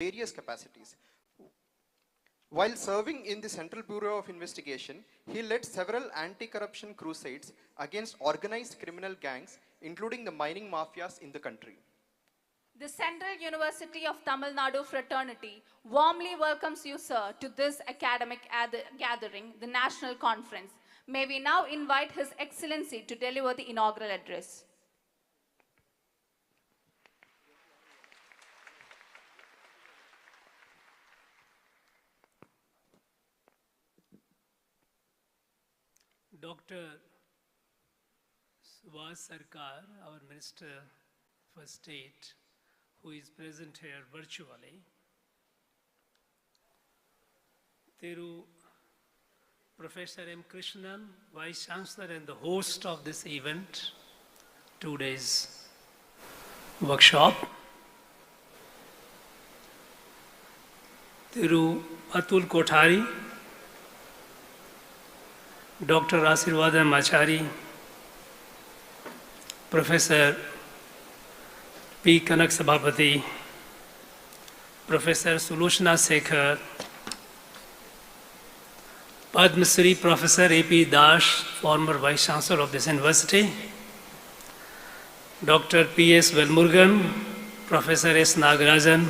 various capacities. While serving in the Central Bureau of Investigation, he led several anti-corruption crusades against organized criminal gangs, including the mining mafias in the country. The Central University of Tamil Nadu Fraternity warmly welcomes you, sir, to this academic gathering, the National Conference. May we now invite His Excellency to deliver the inaugural address. Dr. Subhash Sarkar, our Minister for State, who is present here virtually, Thiru Professor M. Krishnan, Vice Chancellor and the host of this event, 2 days workshop, Thiru Atul Kothari, Dr. Asirvadam Achari, Professor P. Kanak Sabhapati, Professor Sulochana Sekhar, Padma Shri Professor A.P. Dash, former Vice Chancellor of this university, Dr. P.S. Velmurugan, Professor S. Nagarajan,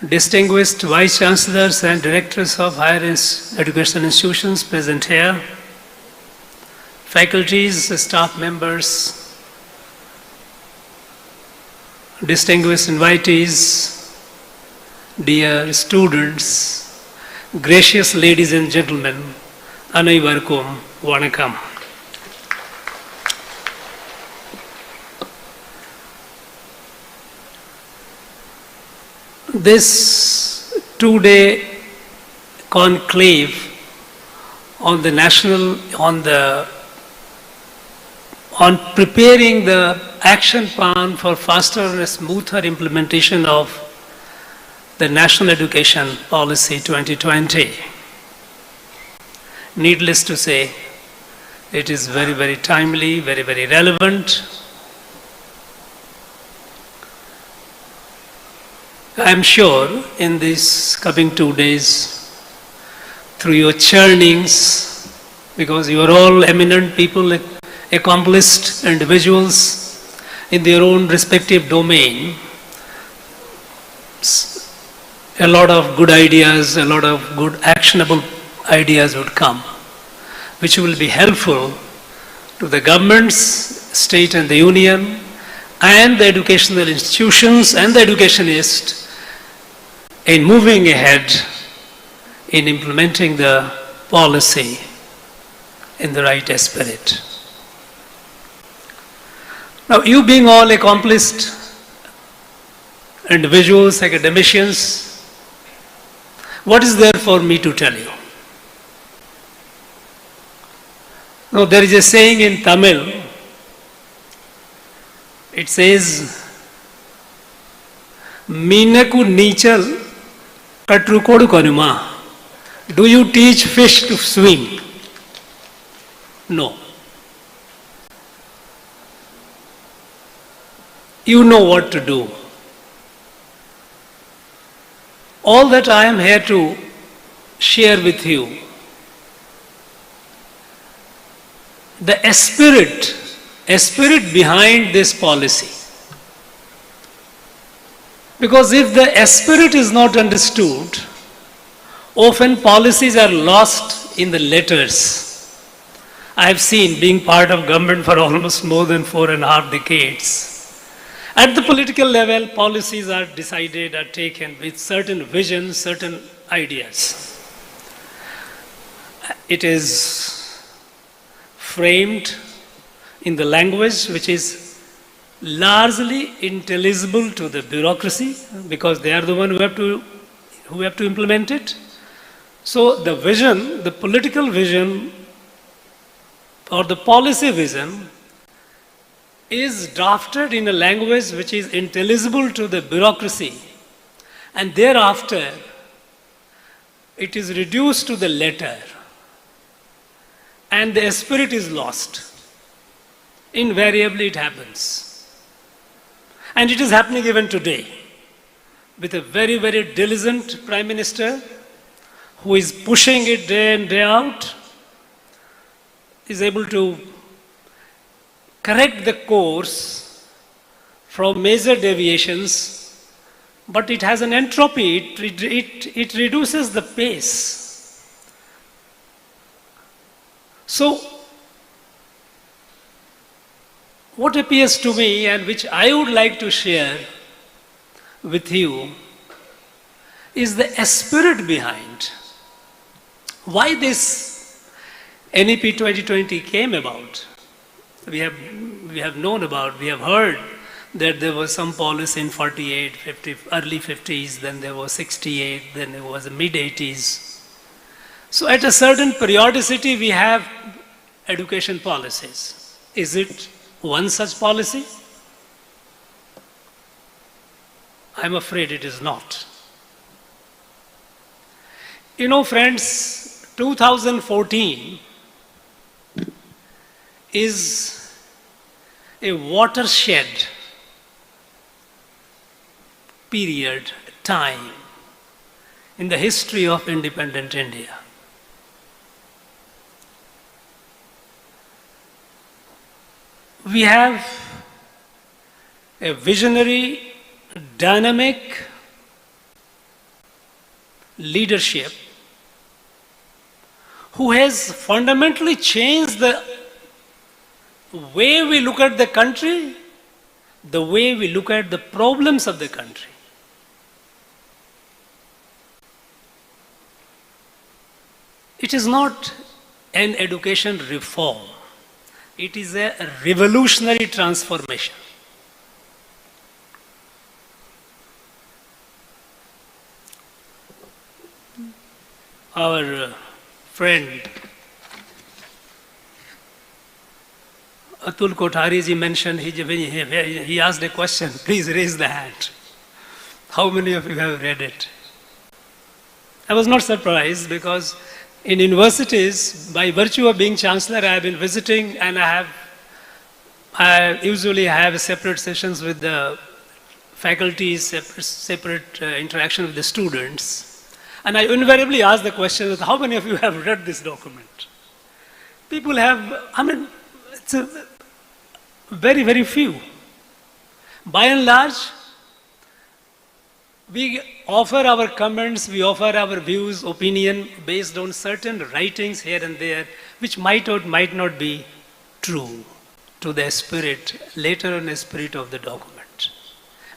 distinguished Vice Chancellors and Directors of higher education institutions present here, faculties, staff members, distinguished invitees, dear students, gracious ladies and gentlemen, Anaivarkum Vanakkam. This 2-day conclave on the on preparing the action plan for faster and smoother implementation of the National Education Policy 2020. Needless to say, it is very, very timely, very, very relevant. I am sure in these coming 2 days, through your churnings, because you are all eminent people, accomplished individuals in their own respective domain, a lot of good ideas, a lot of good actionable ideas would come, which will be helpful to the governments, state and the union, and the educational institutions and the educationists in moving ahead in implementing the policy in the right spirit. Now, you being all accomplished individuals, academicians, what is there for me to tell you? Now, there is a saying in Tamil, it says, Minaku Nichal Katrukodu Kanuma. Do you teach fish to swim? No. You know what to do. All that I am here to share with you, the spirit behind this policy. Because if the spirit is not understood, often policies are lost in the letters. I have seen, being part of government for almost more than 4.5 decades, at the political level, policies are decided, are taken with certain visions, certain ideas. It is framed in the language which is largely intelligible to the bureaucracy, because they are the one who have to implement it. So the vision, the political vision or the policy vision is drafted in a language which is intelligible to the bureaucracy, and thereafter it is reduced to the letter and the spirit is lost. Invariably it happens. And it is happening even today. with a very, very diligent Prime Minister who is pushing it day in, day out, is able to correct the course from major deviations, but it has an entropy, it reduces the pace. So, what appears to me and which I would like to share with you is the spirit behind why this NEP 2020 came about. We have known about, we have heard that there was some policy in 48, 50, early 50s, then there was 68, then there was the mid 80s. So at a certain periodicity we have education policies. Is it one such policy? I'm afraid it is not. You know, friends, 2014 is a watershed period, time in the history of independent India. We have a visionary, dynamic leadership who has fundamentally changed the way we look at the country, the way we look at the problems of the country. It is not an education reform. It is a revolutionary transformation. Our friend Atul Kothari ji mentioned, he asked a question, please raise the hand. How many of you have read it? I was not surprised because in universities, by virtue of being chancellor, I have been visiting and I usually have separate sessions with the faculties, separate interaction with the students. And I invariably ask the question, how many of you have read this document? People have, it's a very, very few. By and large, we offer our comments, we offer our views, opinion based on certain writings here and there, which might or might not be true to the spirit, later on the spirit of the document.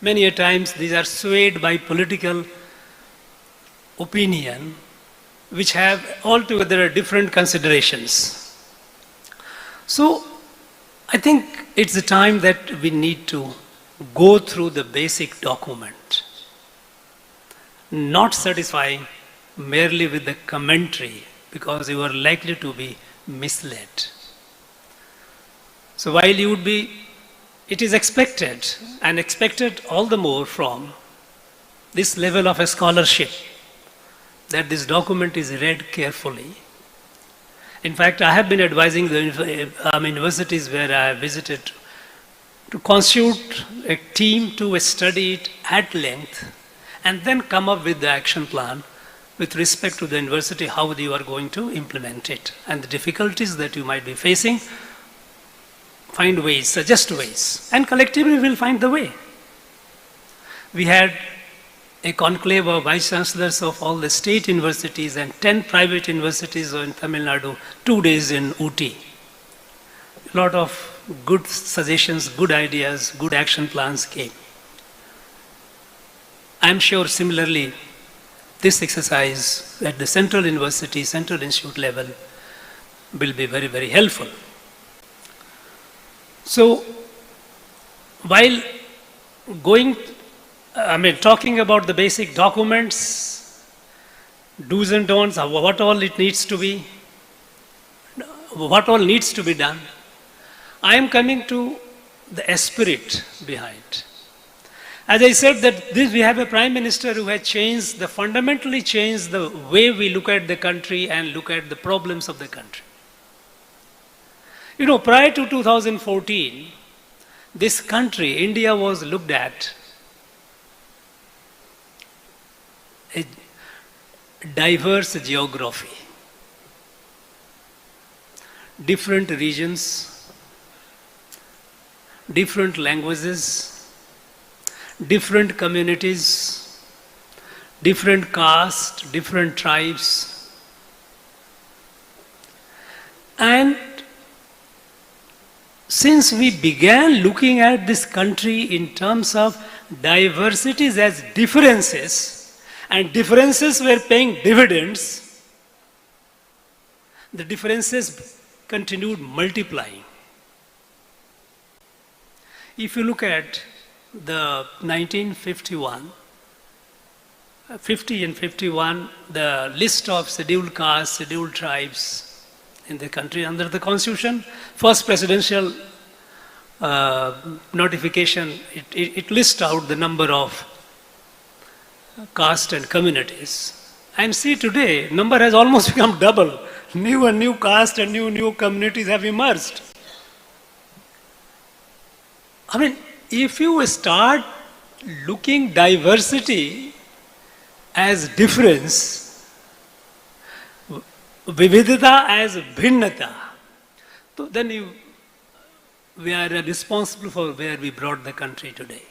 Many a times these are swayed by political opinion, which have altogether different considerations. So, I think it's the time that we need to go through the basic document, not satisfying merely with the commentary, because you are likely to be misled. So while you would be, it is expected, and expected all the more from this level of a scholarship, that this document is read carefully. In fact, I have been advising the universities where I have visited to constitute a team to study it at length and then come up with the action plan with respect to the university, how you are going to implement it and the difficulties that you might be facing. Find ways, suggest ways, and collectively we'll find the way. We had a conclave of vice chancellors of all the state universities and 10 private universities in Tamil Nadu, 2 days in Ooty. A lot of good suggestions, good ideas, good action plans came. I'm sure similarly, this exercise at the central university, central institute level will be very, very helpful. So, while talking about the basic documents, do's and don'ts, what all it needs to be, what all needs to be done, I am coming to the spirit behind. As I said that we have a prime minister who has fundamentally changed the way we look at the country and look at the problems of the country. You know, prior to 2014, this country, India, was looked at a diverse geography, different regions, different languages, different communities, different castes, different tribes. And since we began looking at this country in terms of diversities as differences, and differences were paying dividends, the differences continued multiplying. If you look at the 1951, 50 and 51, the list of scheduled castes, scheduled tribes in the country under the constitution, first presidential notification, it lists out the number of caste and communities. And see today, number has almost become double. New and new caste and new communities have emerged. I mean, if you start looking diversity as difference, vividita as bhinnata, so then we are responsible for where we brought the country today.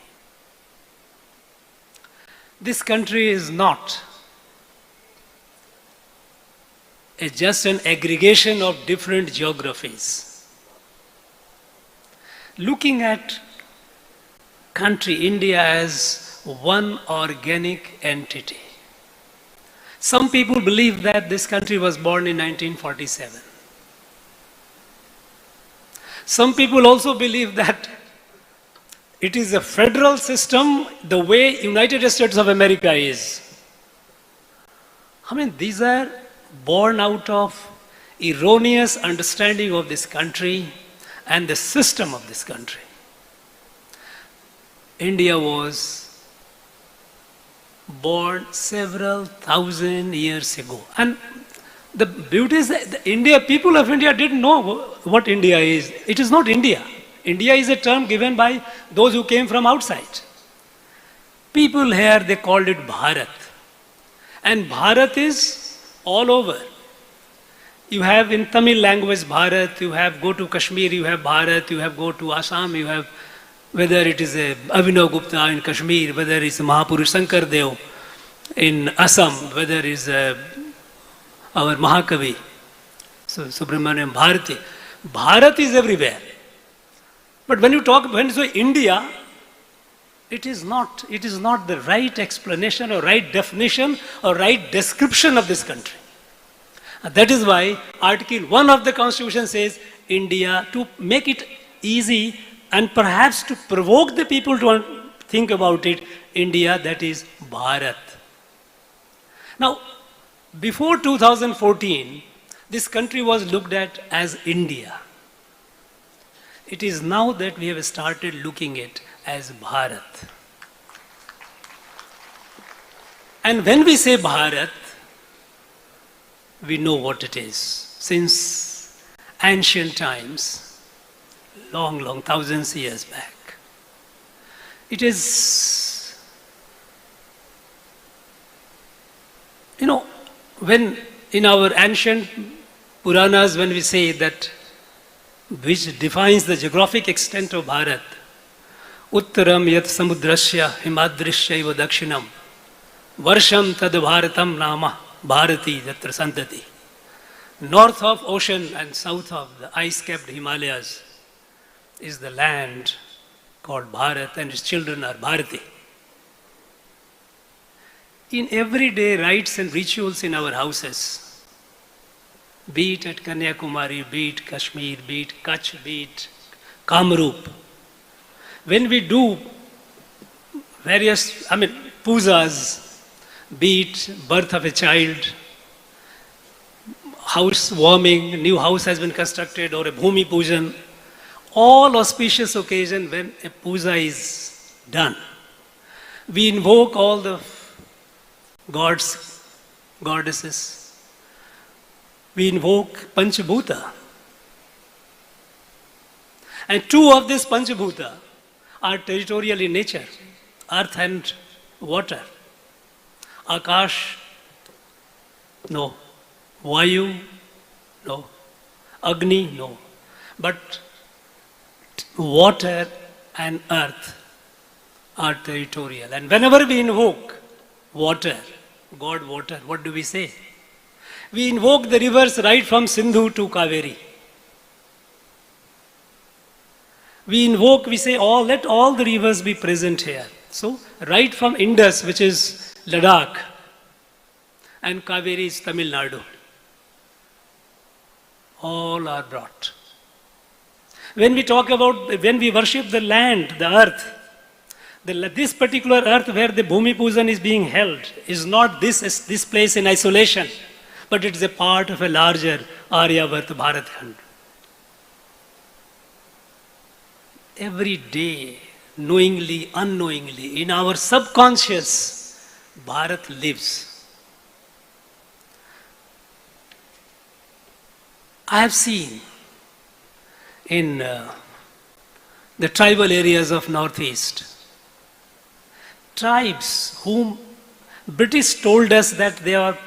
This country is not just an aggregation of different geographies. Looking at country India as one organic entity. Some people believe that this country was born in 1947. Some people also believe that it is a federal system the way United States of America is. I mean, these are born out of erroneous understanding of this country and the system of this country. India was born several thousand years ago. And the beauty is that the people of India didn't know what India is. It is not India. India is a term given by those who came from outside. People here, they called it Bharat. And Bharat is all over. You have in Tamil language Bharat, you have go to Kashmir, you have Bharat, you have go to Assam, you have whether it is a Abhinav Gupta in Kashmir, whether it's Mahapurush Shankar Dev in Assam, whether it's our Mahakavi, so Subramaniam Bharati. Bharat is everywhere. But when you say India, it is not the right explanation or right definition or right description of this country. And that is why Article 1 of the Constitution says India, to make it easy and perhaps to provoke the people to think about it, India, that is Bharat. Now, before 2014, this country was looked at as India. It is now that we have started looking at it as Bharat. And when we say Bharat, we know what it is. Since ancient times, long, thousands of years back. It is, when in our ancient Puranas, when we say that, which defines the geographic extent of Bharat, Uttaram yat samudrasya himadrishya dakshinam varsham tad bharatam nama bharati yatra santati. North of ocean and south of the ice-capped Himalayas is the land called Bharat, and its children are Bharati. In everyday rites and rituals in our houses, be it at Kanyakumari, be it Kashmir, be it Kutch, be it Kamrup, when we do various, pujas, be it birth of a child, house warming, new house has been constructed, or a Bhumi Pujan, all auspicious occasion when a puja is done, we invoke all the gods, goddesses. We invoke Panchabhuta. And two of these Panchabhuta are territorial in nature, earth and water. Akash, no. Vayu, no. Agni, no. But water and earth are territorial. And whenever we invoke water, God water, what do we say? We invoke the rivers right from Sindhu to Kaveri. We invoke, we say, let all the rivers be present here. So, right from Indus, which is Ladakh, and Kaveri is Tamil Nadu, all are brought. When we talk about, when we worship the land, the earth, this particular earth where the Bhumi Pujan is being held is not this place in isolation, but it is a part of a larger Aryavarta Bharat Khand. Every day, knowingly, unknowingly, in our subconscious, Bharat lives. I have seen in the tribal areas of Northeast, tribes whom British told us that they are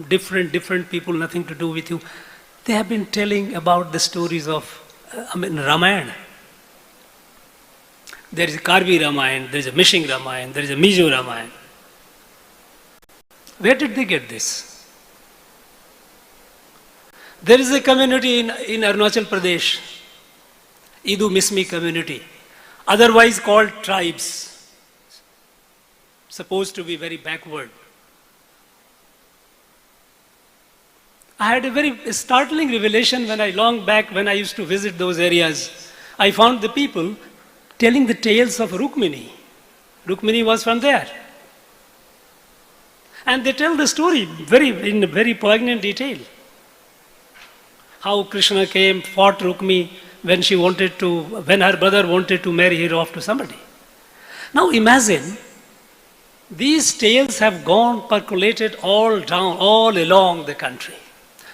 different people, nothing to do with you. They have been telling about the stories of Ramayana. There is a Karbi Ramayana, there is a Mishing Ramayana, there is a Mizo Ramayana. Where did they get this? There is a community in Arunachal Pradesh, Idu Mismi community, otherwise called tribes, supposed to be very backward. I had a very startling revelation when I used to visit those areas. I found the people telling the tales of Rukmini. Rukmini was from there. And they tell the story in very poignant detail. How Krishna came, fought Rukmi when her brother wanted to marry her off to somebody. Now imagine, these tales have gone percolated all along the country.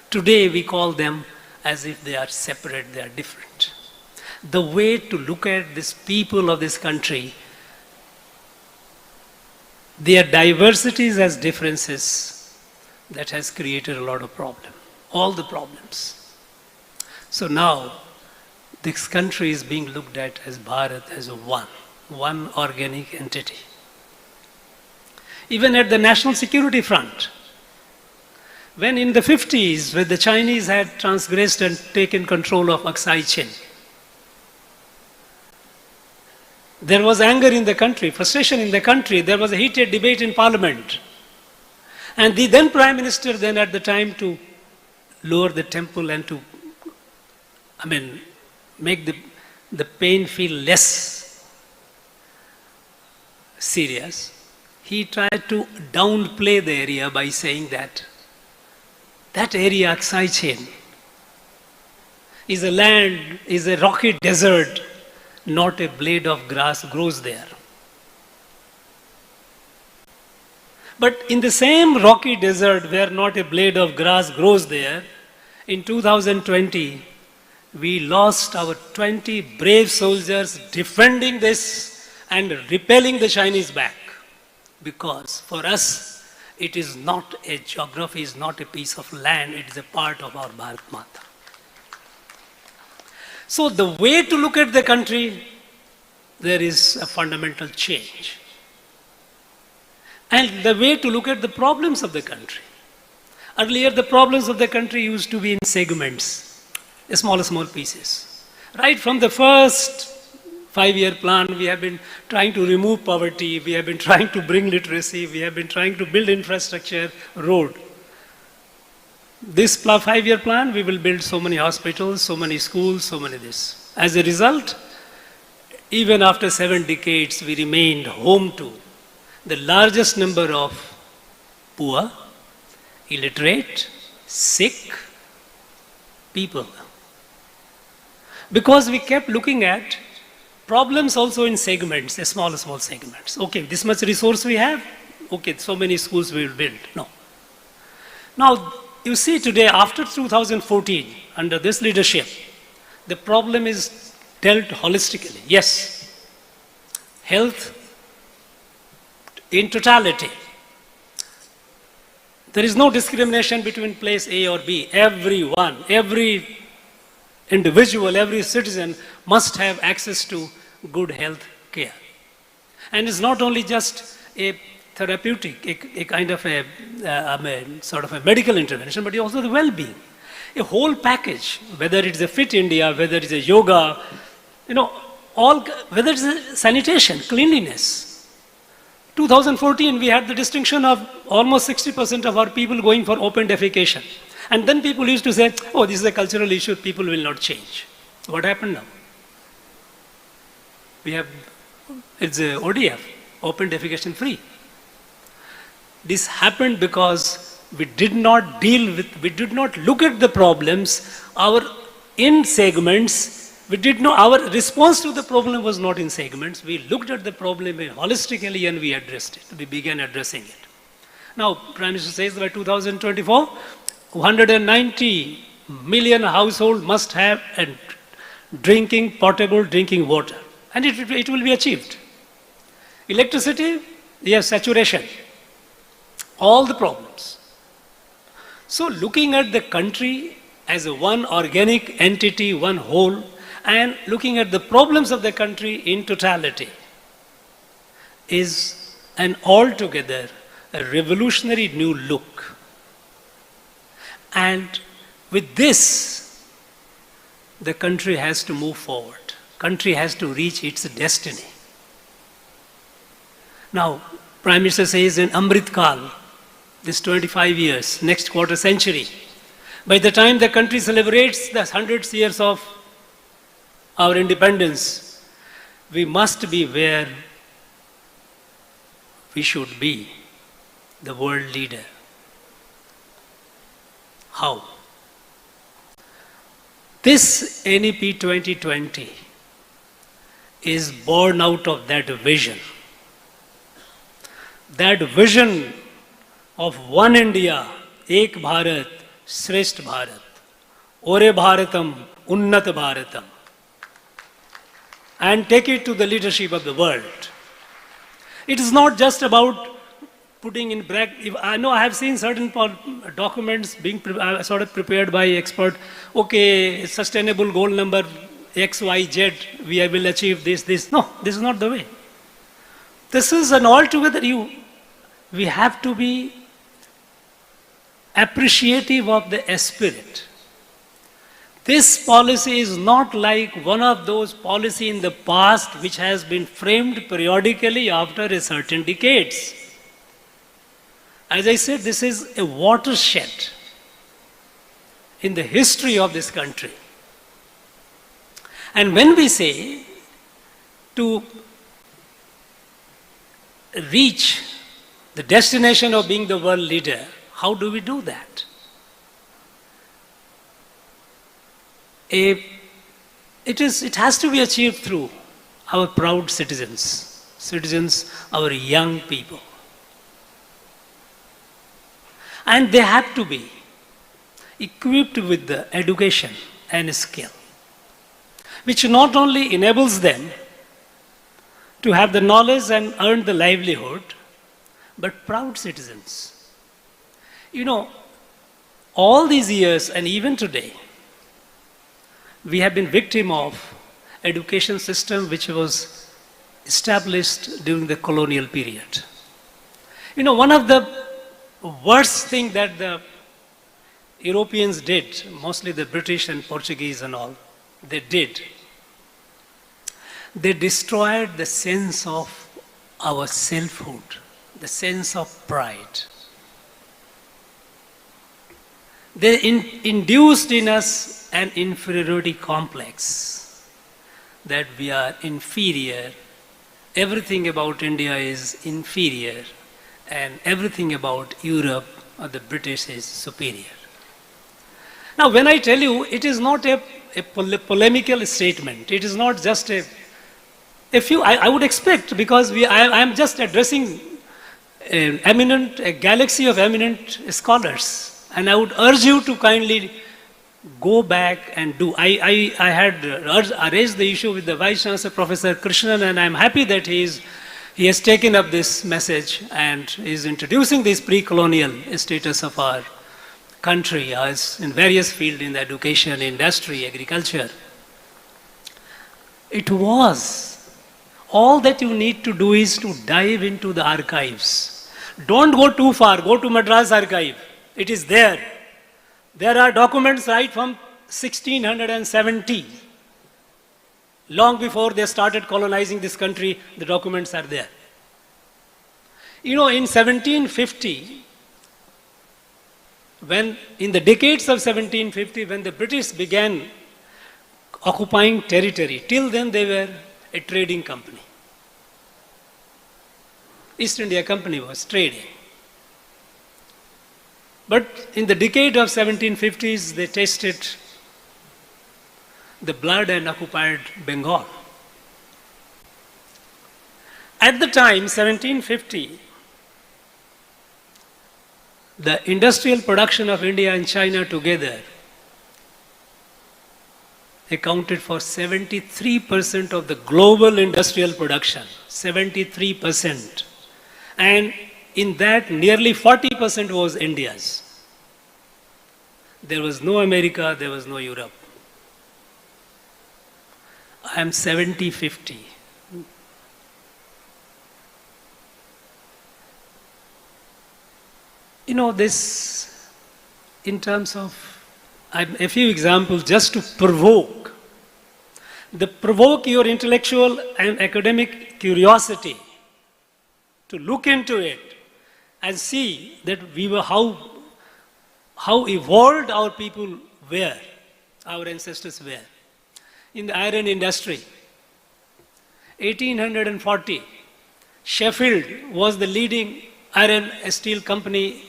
Today we call them as if they are separate, they are different. The way to look at these people of this country, their diversities as differences, that has created a lot of problem, all the problems. So now, this country is being looked at as Bharat, as one organic entity. Even at the national security front, when in the 50s, when the Chinese had transgressed and taken control of Aksai Chin, there was anger in the country, frustration in the country, there was a heated debate in parliament. And the then Prime Minister at the time, to lower the temple and to, make the pain feel less serious, he tried to downplay the area by saying that area, Aksai Chin, is a rocky desert, not a blade of grass grows there. But in the same rocky desert where not a blade of grass grows there, in 2020, we lost our 20 brave soldiers defending this and repelling the Chinese back. Because for us, it is not a geography, it is not a piece of land, it is a part of our Bharat Mata. So the way to look at the country, there is a fundamental change. And the way to look at the problems of the country. Earlier, the problems of the country used to be in segments, small pieces. Right from the first 5-year plan, we have been trying to remove poverty, we have been trying to bring literacy, we have been trying to build infrastructure, road. This 5-year plan, we will build so many hospitals, so many schools, so many this. As a result, even after 7 decades, we remained home to the largest number of poor, illiterate, sick people. Because we kept looking at problems also in segments, small segments. Okay, this much resource we have, okay, so many schools we will build. No. Now, you see today, after 2014, under this leadership, the problem is dealt holistically. Yes, health in totality, There is no discrimination between place A or B. Everyone, every individual, every citizen must have access to good health care. And it's not only just a therapeutic, a kind of sort of a medical intervention, but also the well-being. A whole package, whether it's a fit India, whether it's a yoga, whether it's a sanitation, cleanliness. 2014, we had the distinction of almost 60% of our people going for open defecation. And then people used to say, oh, this is a cultural issue, people will not change. What happened now? It's a ODF, open defecation free. This happened because we did not look at the problems, in segments. Our response to the problem was not in segments. We looked at the problem holistically and we addressed it. We began addressing it. Now, Prime Minister says by 2024, 190 million households must have potable drinking water. And it will be achieved. Electricity, yes, saturation. All the problems. So looking at the country as a one organic entity, one whole, and looking at the problems of the country in totality is an altogether a revolutionary new look. And with this, the country has to move forward. Country has to reach its destiny. Now, Prime Minister says in Amrit Kal, this 25 years, next quarter century, by the time the country celebrates the 100 years of our independence, we must be where we should be, the world leader. How? This NEP 2020 is born out of that vision. That vision of one India, Ek Bharat, Shrestha Bharat, Ore Bharatam, Unnat Bharatam, and take it to the leadership of the world. It is not just about putting in bracket. I know I have seen certain documents being sort of prepared by expert. Okay, sustainable goal number X, Y, Z, we will achieve this. No, this is not the way. This is an altogether we have to be appreciative of the spirit. This policy is not like one of those policies in the past which has been framed periodically after a certain decades. As I said, this is a watershed in the history of this country. And when we say to reach the destination of being the world leader, how do we do that? It has to be achieved through our proud citizens, our young people. And they have to be equipped with the education and skill, which not only enables them to have the knowledge and earn the livelihood, but proud citizens. All these years and even today, we have been victim of education system which was established during the colonial period. One of the worst thing that the Europeans did, mostly the British and Portuguese and all, they destroyed the sense of our selfhood, the sense of pride. They induced in us an inferiority complex, that we are inferior, everything about India is inferior, and everything about Europe or the British is superior. Now, when I tell you, it is not a polemical statement. It is not just a few. I would expect, because I am just addressing a galaxy of eminent scholars. And I would urge you to kindly go back and do. I had raised the issue with the Vice Chancellor, Professor Krishnan, and I am happy that he is He has taken up this message and is introducing this pre-colonial status of our country as in various fields in education, industry, agriculture. It was. All that you need to do is to dive into the archives. Don't go too far, go to Madras archive. It is there. There are documents right from 1670. Long before they started colonizing this country, the documents are there. You know, in 1750, in the decades of 1750, when the British began occupying territory, till then they were a trading company. East India Company was trading. But in the decade of 1750s, they tasted the blood and occupied Bengal. At the time, 1750, the industrial production of India and China together accounted for 73% of the global industrial production, 73%. And in that, nearly 40% was India's. There was no America, there was no Europe. I am 70-50. You know, this, in terms of, a few examples just to provoke your intellectual and academic curiosity to look into it and see that we were how evolved our people were, our ancestors were. In the iron industry, 1840, Sheffield was the leading iron steel company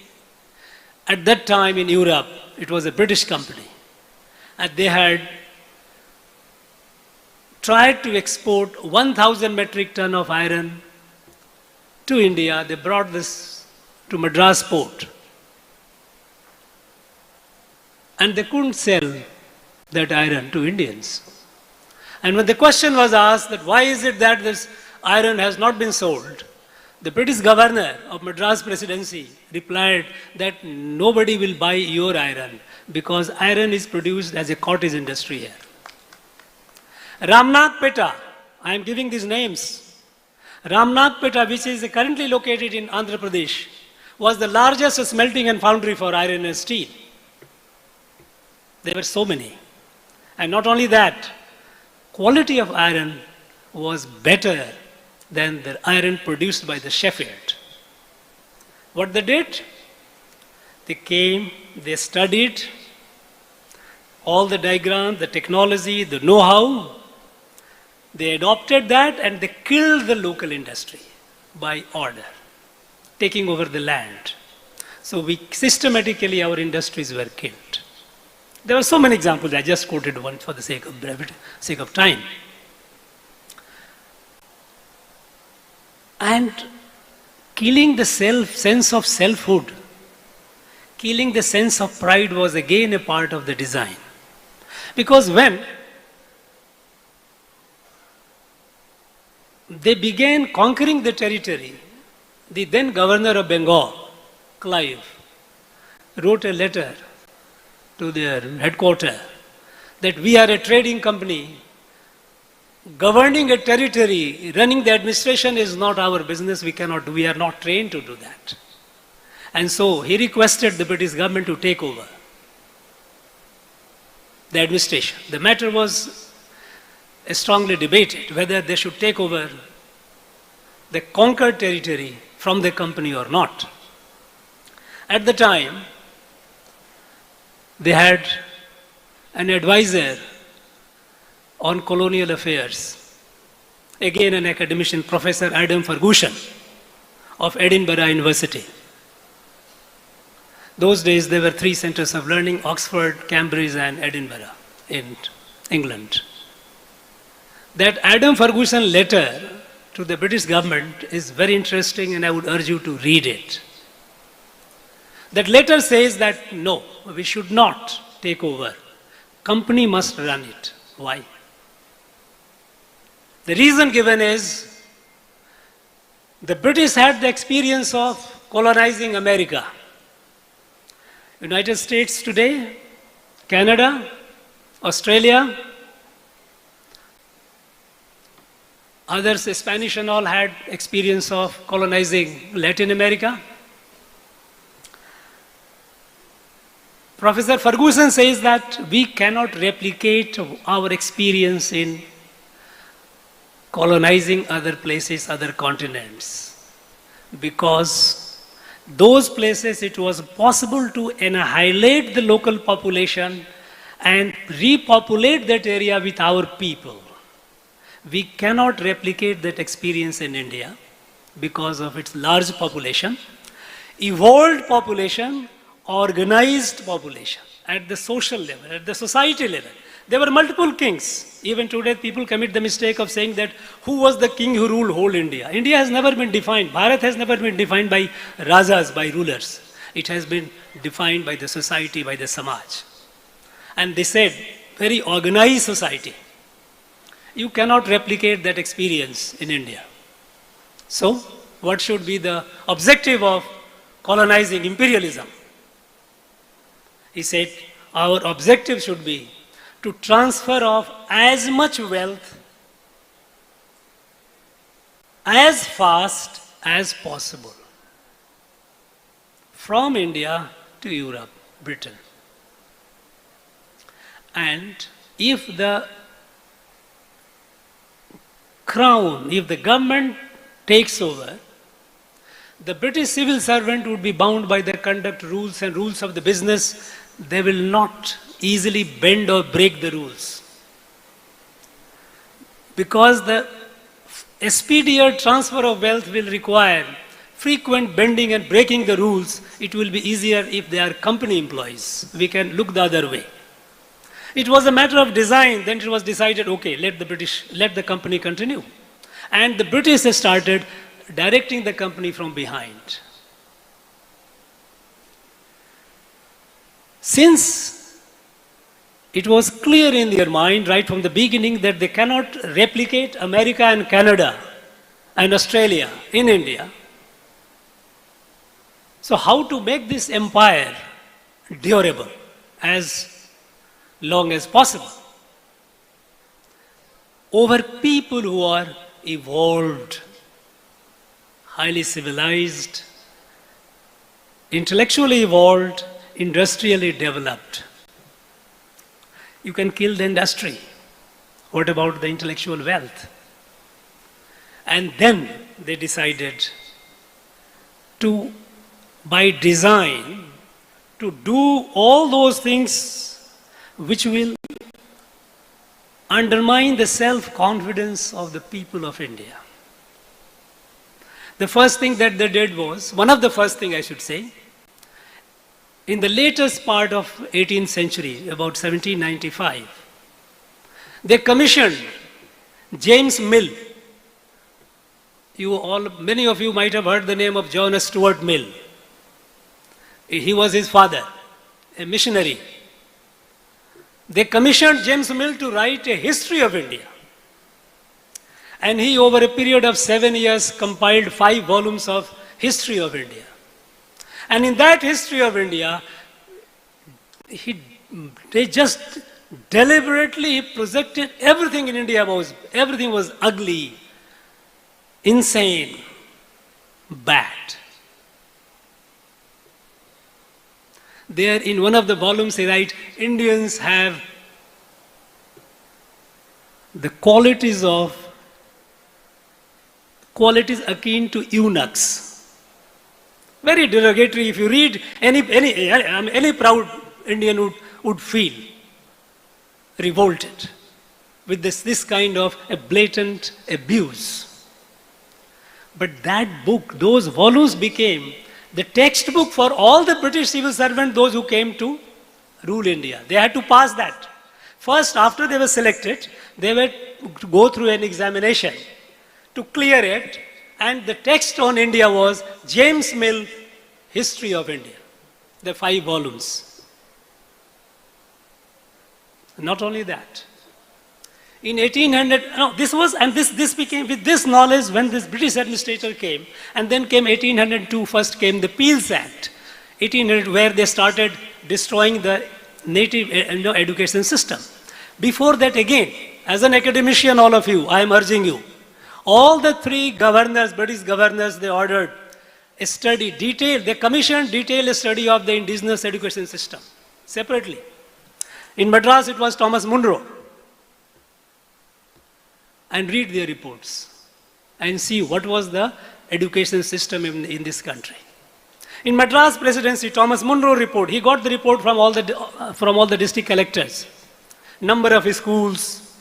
at that time in Europe. It was a British company. And they had tried to export 1,000 metric ton of iron to India. They brought this to Madras port. And they couldn't sell that iron to Indians. And when the question was asked that why is it that this iron has not been sold, the British governor of Madras presidency replied that nobody will buy your iron because iron is produced as a cottage industry here. Ramnakpeta, I am giving these names. Ramnakpeta, which is currently located in Andhra Pradesh, was the largest smelting and foundry for iron and steel. There were so many. And not only that, quality of iron was better than the iron produced by the Sheffield. What they did? They came, they studied all the diagrams, the technology, the know-how. They adopted that and they killed the local industry by order, taking over the land. So systematically our industries were killed. There are so many examples. I just quoted one for the sake of brevity, sake of time. And killing the sense of selfhood, killing the sense of pride was again a part of the design. Because when they began conquering the territory, the then governor of Bengal, Clive, wrote a letter to their headquarters that we are a trading company. Governing a territory, running the administration is not our business. We are not trained to do that. And so he requested the British government to take over the administration. The matter was strongly debated whether they should take over the conquered territory from the company or not. At the time, they had an advisor on colonial affairs, again an academician, Professor Adam Ferguson of Edinburgh University. Those days there were 3 centers of learning: Oxford, Cambridge and Edinburgh in England. That Adam Ferguson letter to the British government is very interesting and I would urge you to read it. That letter says that no, we should not take over. Company must run it. Why? The reason given is The British had the experience of colonizing America. United States today, Canada, Australia, others, Spanish and all, had experience of colonizing Latin America. Professor Ferguson says that we cannot replicate our experience in colonizing other places, other continents, because those places it was possible to annihilate the local population and repopulate that area with our people. We cannot replicate that experience in India because of its large population, evolved population, organized population at the social level, at the society level. There were multiple kings. Even today people commit the mistake of saying that who was the king who ruled whole India. India has never been defined, Bharat has never been defined by rajas, by rulers. It has been defined by the society, by the Samaj. And they said, very organized society. You cannot replicate that experience in India. So, what should be the objective of colonizing imperialism? He said, our objective should be to transfer of as much wealth as fast as possible from India to Europe, Britain. And if the crown, if the government takes over, the British civil servant would be bound by the conduct rules and rules of the business. They will not easily bend or break the rules. Because the expedient transfer of wealth will require frequent bending and breaking the rules. It will be easier if they are company employees. We can look the other way. It was a matter of design. Then it was decided, okay, let the company continue. And the British started directing the company from behind. Since it was clear in their mind right from the beginning that they cannot replicate America and Canada and Australia in India, so how to make this empire durable as long as possible over people who are evolved, highly civilized, intellectually evolved, industrially developed. You can kill the industry. What about the intellectual wealth? And then they decided to, by design, to do all those things which will undermine the self-confidence of the people of India. The first thing that they did was, one of the first thing I should say, in the latest part of 18th century, about 1795, they commissioned James Mill. Many of you might have heard the name of John Stuart Mill. He was his father, a missionary. They commissioned James Mill to write a history of India. And he, over a period of 7 years, compiled 5 volumes of history of India. And in that history of India, they just deliberately projected everything in India everything was ugly, insane, bad. There in one of the volumes they write, Indians have the qualities akin to eunuchs. Very derogatory. If you read, any proud Indian would feel revolted with this kind of a blatant abuse. But that book, those volumes became the textbook for all the British civil servants, those who came to rule India. They had to pass that. First, after they were selected, they were to go through an examination to clear it, and the text on India was James Mill, History of India, the 5 volumes. Not only that, In 1800, no, this was, and this became, with this knowledge, when this British administrator came, and then came 1802, first came the Peel's Act, 1800, where they started destroying the native education system. Before that, again, as an academician, all of you, I am urging you, all the three governors, British governors, they ordered a study, they commissioned detailed study of the indigenous education system, separately. In Madras, it was Thomas Munro. And read their reports and see what was the education system in this country. In Madras Presidency, Thomas Munro report, he got the report from all the district collectors. Number of schools,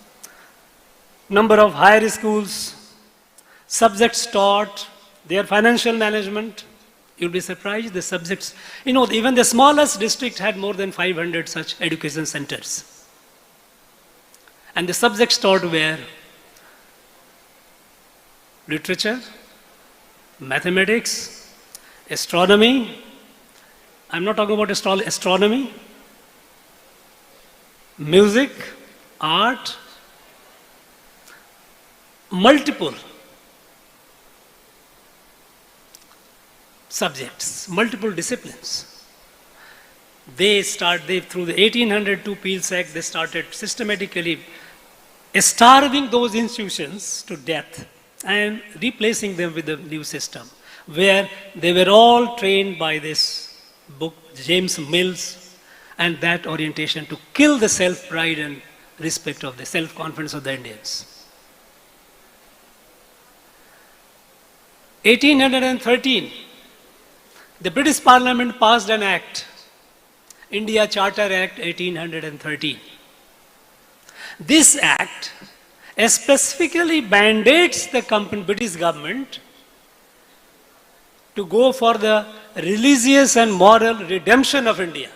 number of higher schools, subjects taught, their financial management. You'll be surprised, the subjects, even the smallest district had more than 500 such education centers. And the subjects taught were literature, mathematics, astronomy. I'm not talking about astronomy, music, art, multiple subjects, multiple disciplines. Through the 1802 Peel's Act, they started systematically starving those institutions to death and replacing them with a new system, where they were all trained by this book, James Mill's, and that orientation to kill the self-pride and respect of the self-confidence of the Indians. 1813, the British Parliament passed an act, India Charter Act 1813. This act specifically mandates the British government to go for the religious and moral redemption of India.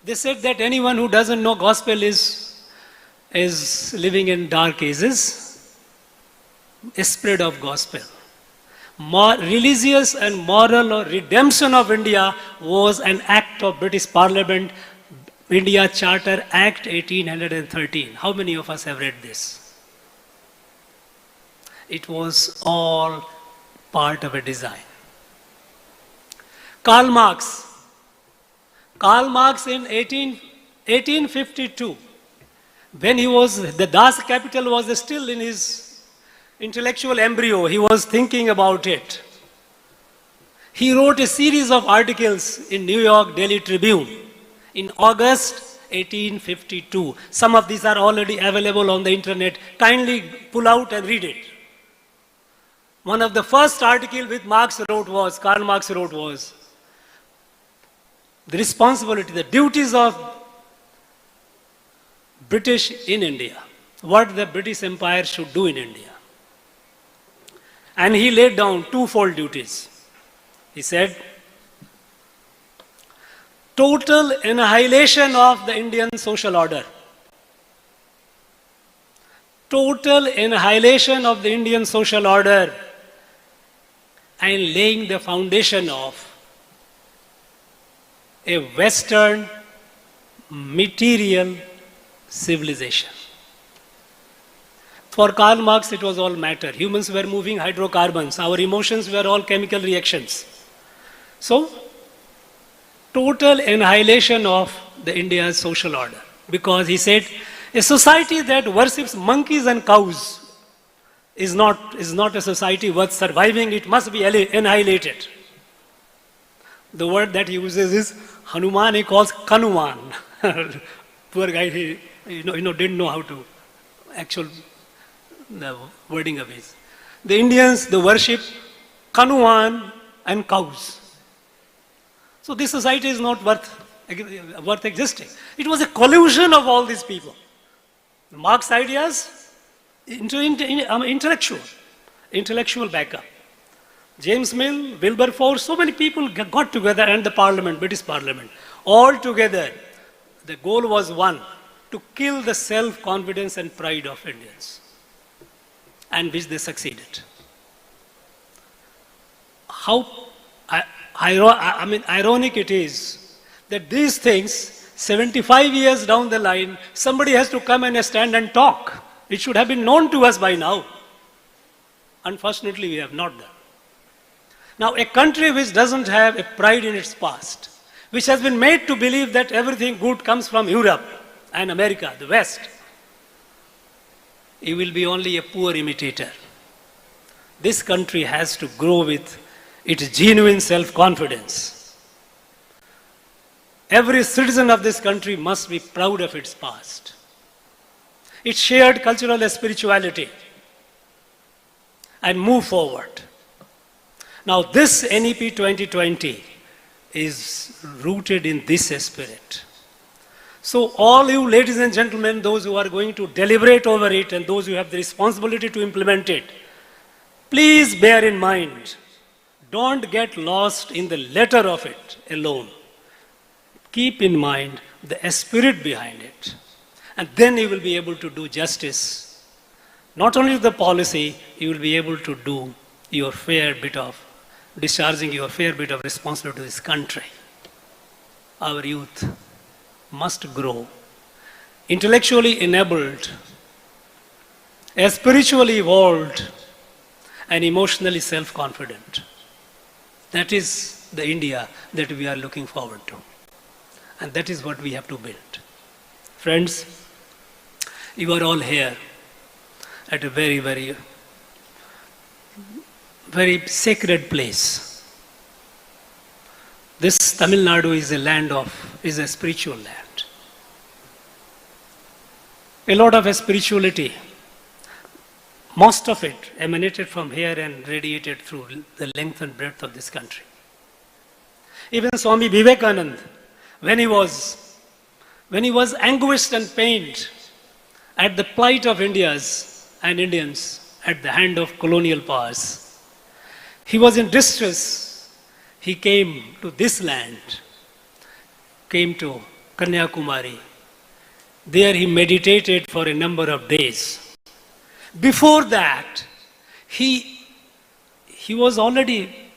They said that anyone who doesn't know gospel is living in dark ages, a spread of gospel. Religious and moral redemption of India was an act of British Parliament, India Charter Act 1813. How many of us have read this? It was all part of a design. Karl Marx in 1852, when the Das Kapital was still in his intellectual embryo, he was thinking about it. He wrote a series of articles in New York Daily Tribune in August 1852. Some of these are already available on the internet. Kindly pull out and read it. One of the first articles which Karl Marx wrote was the responsibility, the duties of British in India, what the British Empire should do in India. And he laid down twofold duties. He said, total annihilation of the Indian social order. Total annihilation of the Indian social order and laying the foundation of a Western material civilization. For Karl Marx, it was all matter. Humans were moving hydrocarbons. Our emotions were all chemical reactions. So, total annihilation of the India's social order. Because he said, a society that worships monkeys and cows is not a society worth surviving. It must be annihilated. The word that he uses is Hanuman. He calls Kanuman. Poor guy, he didn't know how to the wording of his. The Indians, they worship Kanuman and cows. So this society is not worth existing. It was a collusion of all these people. Marx ideas, intellectual backup. James Mill, Wilberforce, so many people got together, and the Parliament, British Parliament, all together. The goal was one, to kill the self-confidence and pride of Indians, and which they succeeded. How ironic it is that these things, 75 years down the line, somebody has to come and stand and talk It should have been known to us by now. Unfortunately, we have not done. Now, a country which doesn't have a pride in its past, which has been made to believe that everything good comes from Europe and America, the West, it will be only a poor imitator. This country has to grow with its genuine self-confidence. Every citizen of this country must be proud of its past, its shared cultural spirituality, and move forward. Now, this NEP 2020 is rooted in this spirit. So all you ladies and gentlemen, those who are going to deliberate over it and those who have the responsibility to implement it, please bear in mind, don't get lost in the letter of it alone. Keep in mind the spirit behind it. And then you will be able to do justice. Not only to the policy, you will be able to do your fair bit of, discharging your fair bit of responsibility to this country. Our youth must grow intellectually enabled, spiritually evolved, and emotionally self-confident. That is the India that we are looking forward to. And that is what we have to build. Friends, you are all here at a very, very, very sacred place. This Tamil Nadu is a spiritual land. A lot of spirituality, most of it emanated from here and radiated through the length and breadth of this country. Even Swami Vivekananda, when he was anguished and pained at the plight of Indians at the hand of colonial powers, he was in distress. He came to this land, came to Kanyakumari. There he meditated for a number of days. Before that, he was already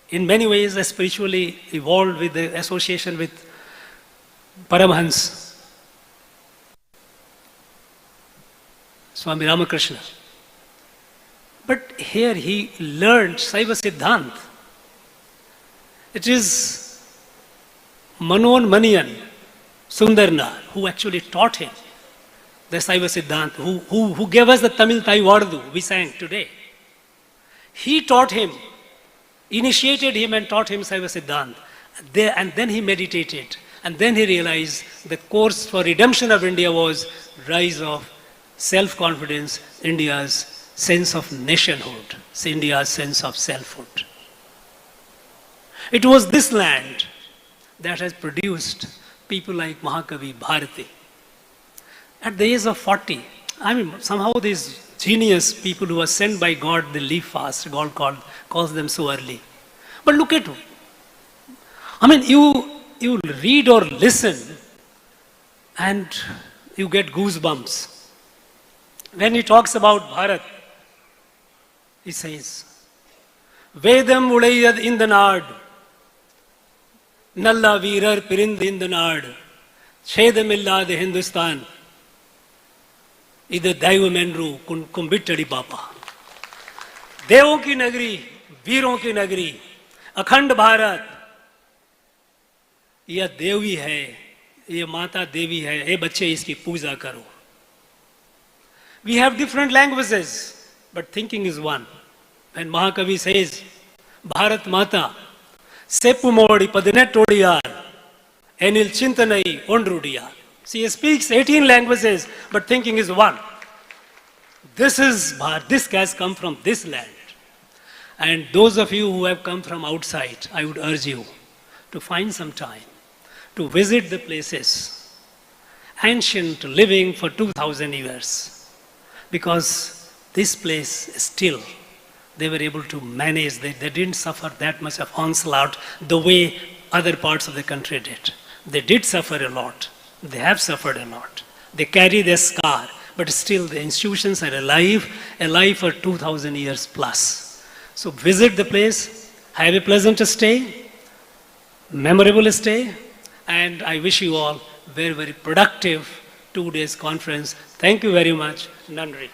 in many ways spiritually evolved with the association with Paramhans, Swami Ramakrishna. But here he learned Saiva Siddhant. It is Manon Manian Sundarnar who actually taught him the Saiva Siddhant, who gave us the Tamil Thai Vardu we sang today. He taught him, initiated him and taught him Saiva Siddhant. And then he meditated. And then he realized the course for redemption of India was rise of self-confidence, India's sense of nationhood, India's sense of selfhood. It was this land that has produced people like Mahakavi Bharati. At the age of 40, somehow these genius people who are sent by God, they live fast. God calls them so early. But look at, you read or listen and you get goosebumps. When he talks about Bharat, he says, Vedam ulayad indanad, Nalla Veerar Pirind indanad, Chedamillad Hindustan, Ida Daivamenru Kumbittadi Papa. देवों की नगरी, वीरों की नगरी, अखंड भारत, यह देवी है, ये माता देवी है, ये बच्चे इसकी पूजा करो. We have different languages, but thinking is one. When Mahakavi says, Bharat Mata, Seppu Modi Padinetodiyar, Enil Chintanai Ondrudiyar. She speaks 18 languages, but thinking is one. This has come from this land. And those of you who have come from outside, I would urge you to find some time to visit the places, ancient, living for 2,000 years. Because this place still, they were able to manage, they didn't suffer that much of onslaught the way other parts of the country did. They did suffer a lot. They have suffered a lot. They carry their scar, but still the institutions are alive for 2,000 years plus. So visit the place, have a pleasant stay, memorable stay, and I wish you all very, very productive 2 days conference. Thank you very much. Nandri.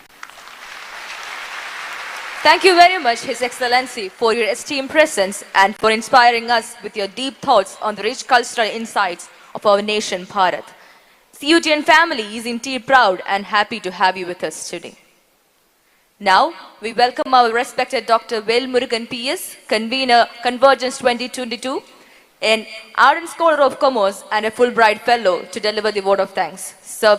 Thank you very much, His Excellency, for your esteemed presence and for inspiring us with your deep thoughts on the rich cultural insights of our nation, Bharat. CUTN family is indeed proud and happy to have you with us today. Now, we welcome our respected Dr. Vel Murugan PS, convener Convergence 2022, an ardent scholar of commerce and a Fulbright fellow to deliver the vote of thanks. Sir,